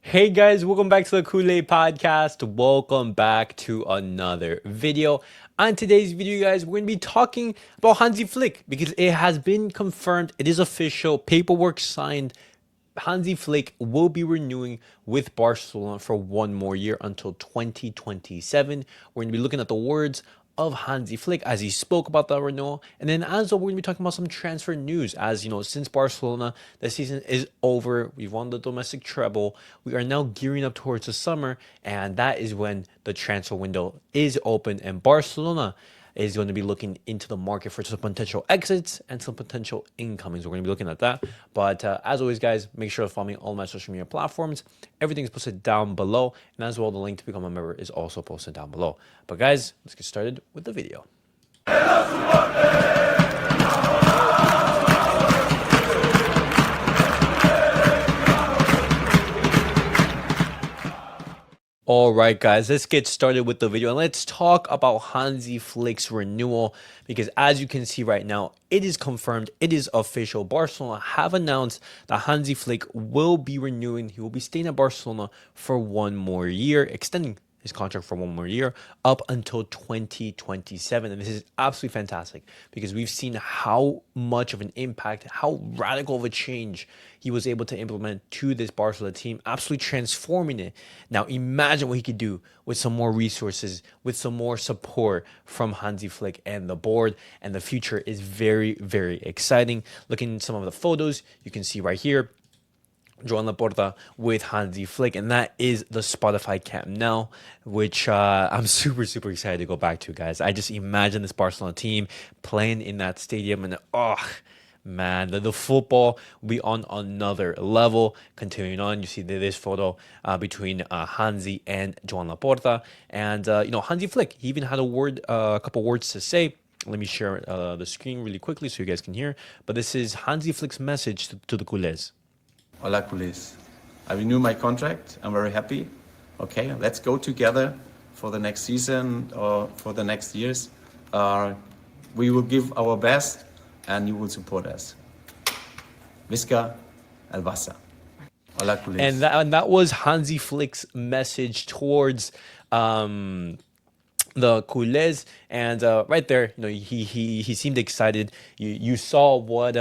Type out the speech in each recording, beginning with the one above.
Hey guys, welcome back to the Kool-Aid Podcast. Welcome back to another video. On today's video, guys, we're going to be talking about Hansi Flick because it has been confirmed, it is official, paperwork signed. Hansi Flick will be renewing with Barcelona for one more year until 2027. We're going to be looking at the words of Hansi Flick as he spoke about the renewal. And then as well, we're going to be talking about some transfer news. As you know, since Barcelona, the season is over. We've won the domestic treble. We are now gearing up towards the summer. And that is when the transfer window is open. And Barcelona is going to be looking into the market for some potential exits and some potential incomings. We're going to be looking at that. But as always, guys, make sure to follow me on all my social media platforms. Everything is posted down below. And as well, the link to become a member is also posted down below. But guys, let's get started with the video. All right, guys, let's get started with the video and let's talk about Hansi Flick's renewal because as you can see right now, it is confirmed, it is official. Barcelona have announced that Hansi Flick will be renewing. He will be staying at Barcelona for one more year, extending his contract for one more year up until 2027. And this is absolutely fantastic because we've seen how much of an impact, how radical of a change he was able to implement to this Barcelona team, absolutely transforming it. Now imagine what he could do with some more resources, with some more support from Hansi Flick and the board. And the future is very, very exciting. Looking at some of the photos, you can see right here, Joan Laporta with Hansi Flick, and that is the Spotify Camp Nou, which I'm super excited to go back to, guys. I just imagine this Barcelona team playing in that stadium, and oh man, the football will be on another level. Continuing on, you see this photo between Hansi and Joan Laporta, and Hansi Flick. He even had a couple words to say. Let me share the screen really quickly so you guys can hear. But this is Hansi Flick's message to the culés. Hola, culés. I renew my contract. I'm very happy. Okay, let's go together for the next season or for the next years. We will give our best and you will support us. Visca el Barça. Hola, culés. And that was Hansi Flick's message towards the culés, and right there, he seemed excited. You saw what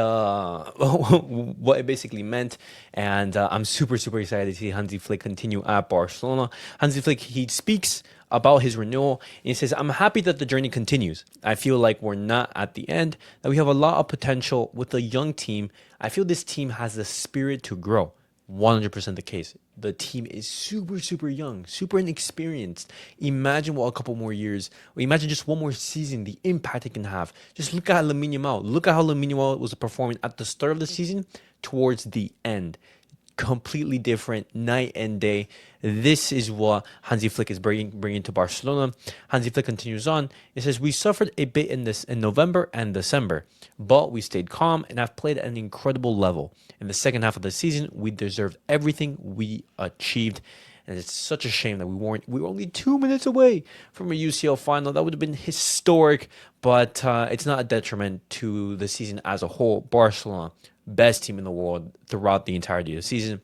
what it basically meant, and I'm super excited to see Hansi Flick continue at Barcelona. Hansi Flick, he speaks about his renewal, and he says, "I'm happy that the journey continues. I feel like we're not at the end, that we have a lot of potential with a young team. I feel this team has the spirit to grow." 100% the case. The team is super young, super inexperienced. Imagine what a couple more years, or imagine just one more season, the impact it can have. Just look at Lamine Yamal. Look at how Lamine Yamal was performing at the start of the season towards the end. Completely different, night and day. This is what Hansi Flick is bringing to Barcelona. Hansi Flick continues on. It says, "We suffered a bit in November and December, but we stayed calm and have played at an incredible level. In the second half of the season, we deserved everything we achieved." And it's such a shame that we were only 2 minutes away from a UCL final. That would have been historic, but it's not a detriment to the season as a whole. Barcelona, best team in the world throughout the entirety of the season.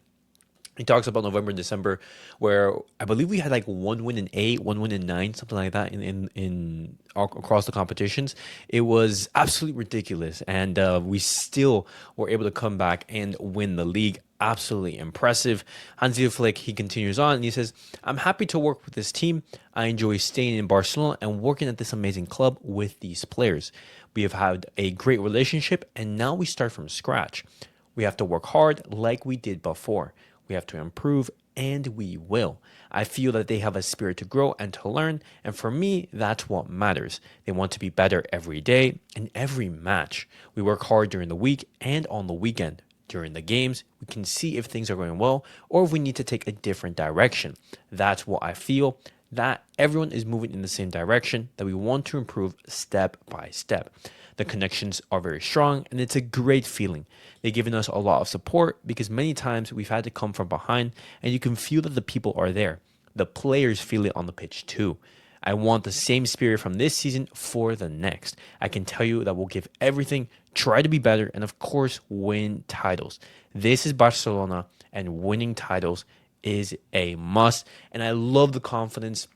He talks about November and December, where I believe we had like 1 win in 8, 1 win in 9, something like that in across the competitions. It was absolutely ridiculous, and we still were able to come back and win the league. Absolutely impressive. Hansi Flick, he continues on and he says, "I'm happy to work with this team. I enjoy staying in Barcelona and working at this amazing club with these players. We have had a great relationship and now we start from scratch. We have to work hard like we did before. We have to improve, and we will. I feel that they have a spirit to grow and to learn, and for me, that's what matters. They want to be better every day and every match. We work hard during the week and on the weekend. During the games, we can see if things are going well or if we need to take a different direction. That's what I feel, that everyone is moving in the same direction, that we want to improve step by step. The connections are very strong and it's a great feeling. They've given us a lot of support because many times we've had to come from behind and you can feel that the people are there. The players feel it on the pitch too. I want the same spirit from this season for the next. I can tell you that we'll give everything, try to be better, and of course, win titles. This is Barcelona, and winning titles is a must. And I love the confidence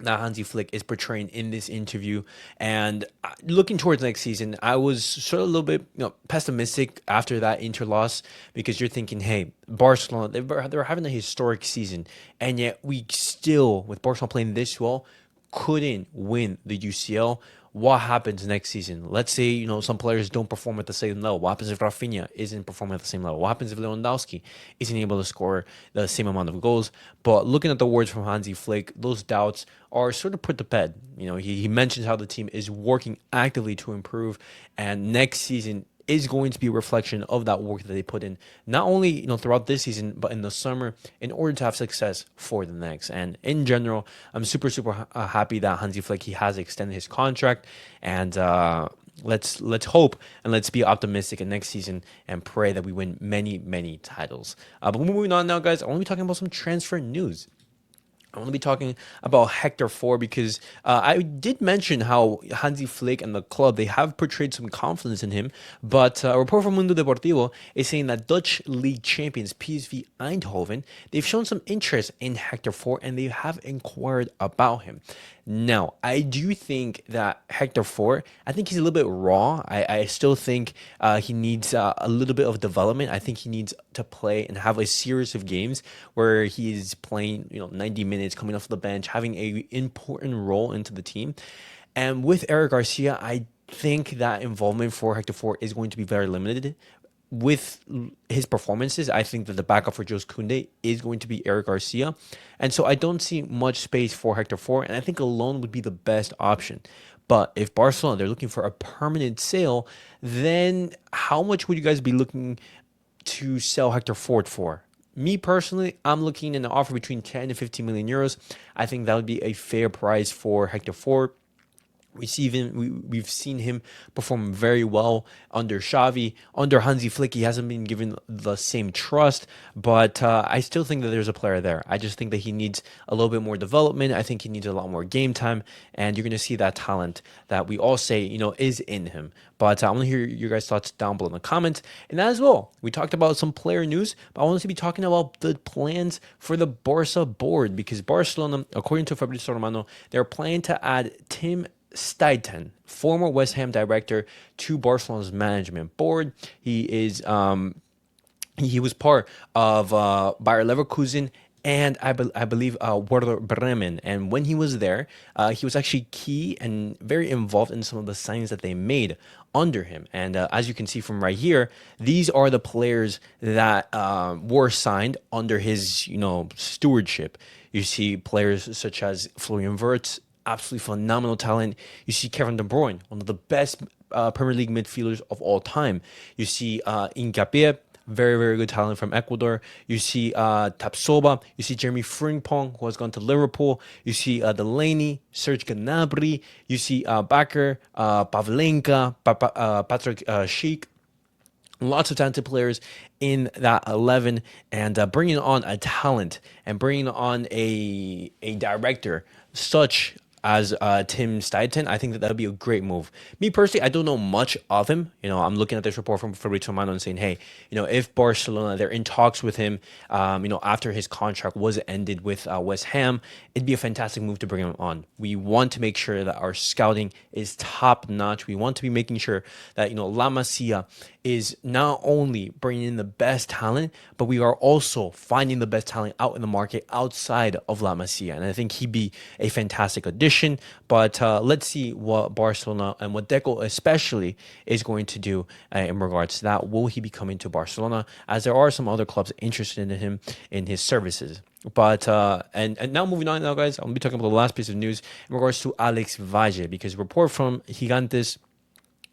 that Hansi Flick is portraying in this interview. And looking towards next season, I was sort of a little bit pessimistic after that Inter loss, because you're thinking, hey, Barcelona, they're having a historic season, and yet we still, with Barcelona playing this well, couldn't win the UCL. What happens next season? Let's say, some players don't perform at the same level. What happens if Rafinha isn't performing at the same level? What happens if Lewandowski isn't able to score the same amount of goals? But looking at the words from Hansi Flick, those doubts are sort of put to bed. He mentions how the team is working actively to improve, and next season is going to be a reflection of that work that they put in, not only throughout this season, but in the summer, in order to have success for the next. And in general, I'm super happy that Hansi Flick, he has extended his contract, and let's hope and let's be optimistic in next season and pray that we win many titles. But moving on now, guys, I want to be talking about some transfer news. I want to be talking about Héctor Fort, because I did mention how Hansi Flick and the club, they have portrayed some confidence in him. But a report from Mundo Deportivo is saying that Dutch league champions PSV Eindhoven, they've shown some interest in Héctor Fort, and they have inquired about him. Now, I do think that Héctor Fort, I think he's a little bit raw. I still think he needs a little bit of development. I think he needs to play and have a series of games where he is playing, 90 minutes, coming off the bench, having a important role into the team. And with Eric Garcia, I think that involvement for Héctor Fort is going to be very limited. With his performances, I think that the backup for Jules Koundé is going to be Eric Garcia. And so I don't see much space for Héctor Fort, and I think a loan would be the best option. But if Barcelona, they're looking for a permanent sale, then how much would you guys be looking to sell Héctor Fort for? Me personally, I'm looking at an offer between 10 and 15 million euros. I think that would be a fair price for Héctor Fort. We've seen him perform very well under Xavi. Under Hansi Flick, he hasn't been given the same trust, but I still think that there's a player there. I just think that he needs a little bit more development. I think he needs a lot more game time, and you're going to see that talent that we all say, is in him. But I want to hear your guys' thoughts down below in the comments. And as well, we talked about some player news, but I want to be talking about the plans for the Barca board, because Barcelona, according to Fabrizio Romano, they're planning to add Tim Steidten, former West Ham director, to Barcelona's management board. He he was part of Bayer Leverkusen and I believe Werder Bremen. And when he was there, he was actually key and very involved in some of the signings that they made under him. And as you can see from right here, these are the players that were signed under his stewardship. You see players such as Florian Wirtz, absolutely phenomenal talent. You see Kevin De Bruyne, one of the best Premier League midfielders of all time. You see Hincapié, very good talent from Ecuador. You see Tapsoba. You see Jeremy Frimpong, who has gone to Liverpool. You see Delaney, Serge Gnabry. You see Bakker, Pavlenka, Patrick Schick. Lots of talented players in that 11, and bringing on a talent and bringing on a director such as Tim Steidten, I think that would be a great move. Me personally, I don't know much of him. I'm looking at this report from Fabrizio Romano and saying, hey, if Barcelona, they're in talks with him, after his contract was ended with West Ham, it'd be a fantastic move to bring him on. We want to make sure that our scouting is top notch. We want to be making sure that, La Masia is not only bringing in the best talent, but we are also finding the best talent out in the market outside of La Masia. And I think he'd be a fantastic addition. But let's see what Barcelona and what Deco especially is going to do in regards to that. Will he be coming to Barcelona? As there are some other clubs interested in him, in his services. But and now moving on now, guys, I'm going to be talking about the last piece of news in regards to Álex Valle, because a report from Gigantes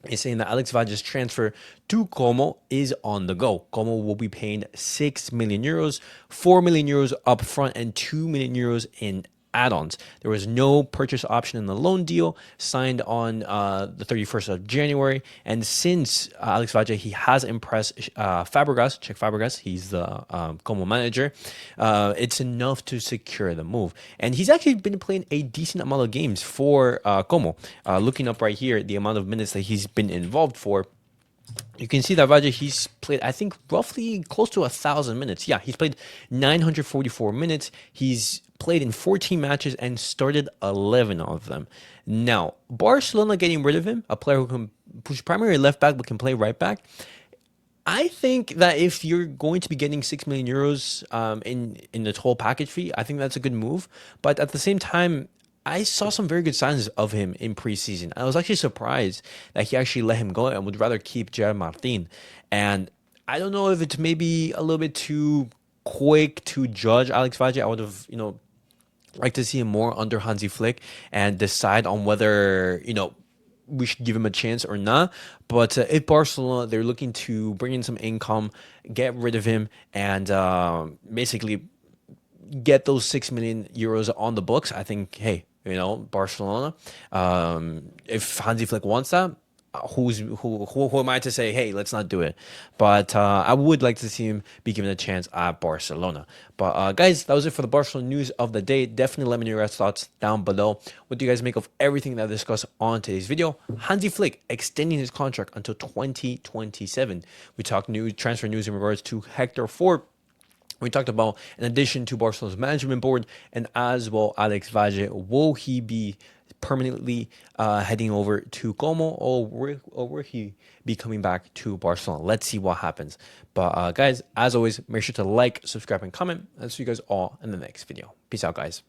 is saying that Álex Valle's transfer to Como is on the go. Como will be paying 6 million euros, 4 million euros up front, and 2 million euros in add-ons. There was no purchase option in the loan deal signed on the 31st of January. And since Álex Valle, he has impressed Fabregas, Czech Fabregas, he's the Como manager, it's enough to secure the move. And he's actually been playing a decent amount of games for Como. Looking up right here, the amount of minutes that he's been involved for, You can see that Valle, he's played, I think, roughly close to 1,000 minutes. Yeah, he's played 944 minutes. He's played in 14 matches and started 11 of them. Now, Barcelona getting rid of him, a player who can push primary left back but can play right back. I think that if you're going to be getting 6 million euros in the total package fee, I think that's a good move. But at the same time, I saw some very good signs of him in preseason. I was actually surprised that he actually let him go and would rather keep Gerard Martin. And I don't know if it's maybe a little bit too quick to judge Álex Valle. I would have, liked to see him more under Hansi Flick and decide on whether, we should give him a chance or not. But if Barcelona, they're looking to bring in some income, get rid of him, and basically get those 6 million euros on the books, I think, hey, Barcelona, if Hansi Flick wants that, who am I to say, hey, let's not do it? But I would like to see him be given a chance at Barcelona. But guys, that was it for the Barcelona news of the day. Definitely let me know your thoughts down below. What do you guys make of everything that I discussed on today's video? Hansi Flick extending his contract until 2027. We talked transfer news in regards to Héctor Fort. We talked about, in addition to Barcelona's management board, and as well Álex Valle, will he be permanently heading over to Como, or will he be coming back to Barcelona? Let's see what happens. But guys, as always, make sure to like, subscribe, and comment. I'll see you guys all in the next video. Peace out, guys.